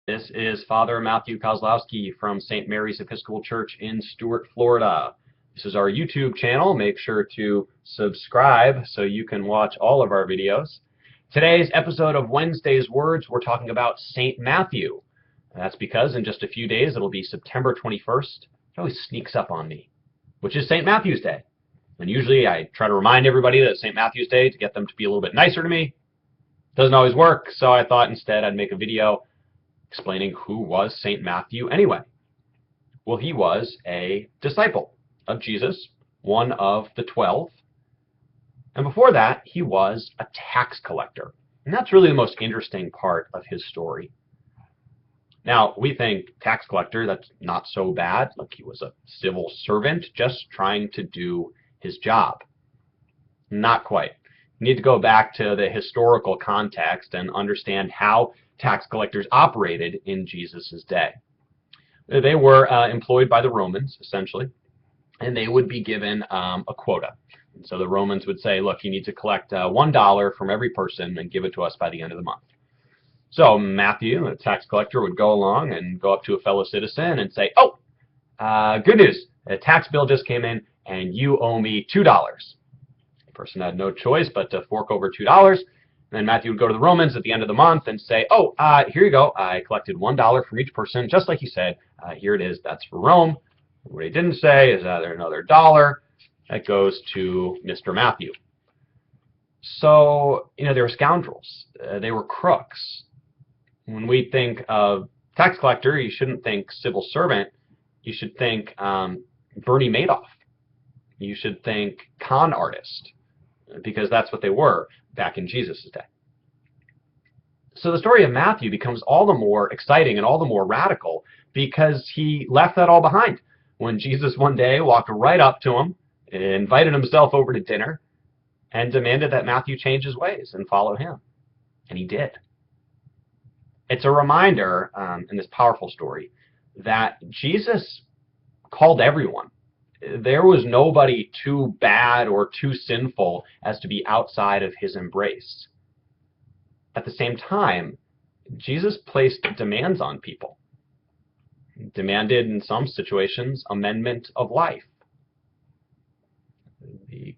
This is Father Matthew Kozlowski from St. Mary's Episcopal Church in Stuart, Florida. This is our YouTube channel. Make sure to subscribe so you can watch all of our videos. Today's episode of Wednesday's Words, we're talking about St. Matthew. That's because in just a few days, it'll be September 21st. It always sneaks up on me, which is St. Matthew's Day. And usually I try to remind everybody that it's St. Matthew's Day to get them to be a little bit nicer to me. Doesn't always work, so I thought instead I'd make a video explaining who was St. Matthew anyway. Well, he was a disciple of Jesus, one of the 12. And before that, he was a tax collector. And that's really the most interesting part of his story. Now, we think tax collector, that's not so bad. Like he was a civil servant just trying to do his job. Not quite. You need to go back to the historical context and understand how tax collectors operated in Jesus' day. They were employed by the Romans, essentially, and they would be given a quota. And so the Romans would say, look, you need to collect $1 from every person and give it to us by the end of the month. So Matthew, the tax collector, would go along and go up to a fellow citizen and say, oh, good news, a tax bill just came in and you owe me $2. The person had no choice but to fork over $2. And then Matthew would go to the Romans at the end of the month and say, oh, here you go. I collected $1 from each person, just like you said. Here it is. That's for Rome. What he didn't say is there's another dollar that goes to Mr. Matthew. So, they were scoundrels. They were crooks. When we think of tax collector, you shouldn't think civil servant. You should think Bernie Madoff. You should think con artist, because that's what they were back in Jesus' day. So the story of Matthew becomes all the more exciting and all the more radical because he left that all behind. When Jesus one day walked right up to him, invited himself over to dinner, and demanded that Matthew change his ways and follow him. And he did. It's a reminder in this powerful story that Jesus called everyone. There was nobody too bad or too sinful as to be outside of his embrace. At the same time, Jesus placed demands on people. He demanded, in some situations, amendment of life. The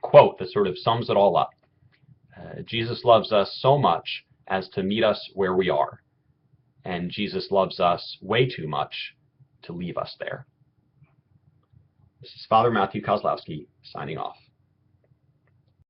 quote that sort of sums it all up. Jesus loves us so much as to meet us where we are, and Jesus loves us way too much to leave us there. This is Father Matthew Kozlowski signing off.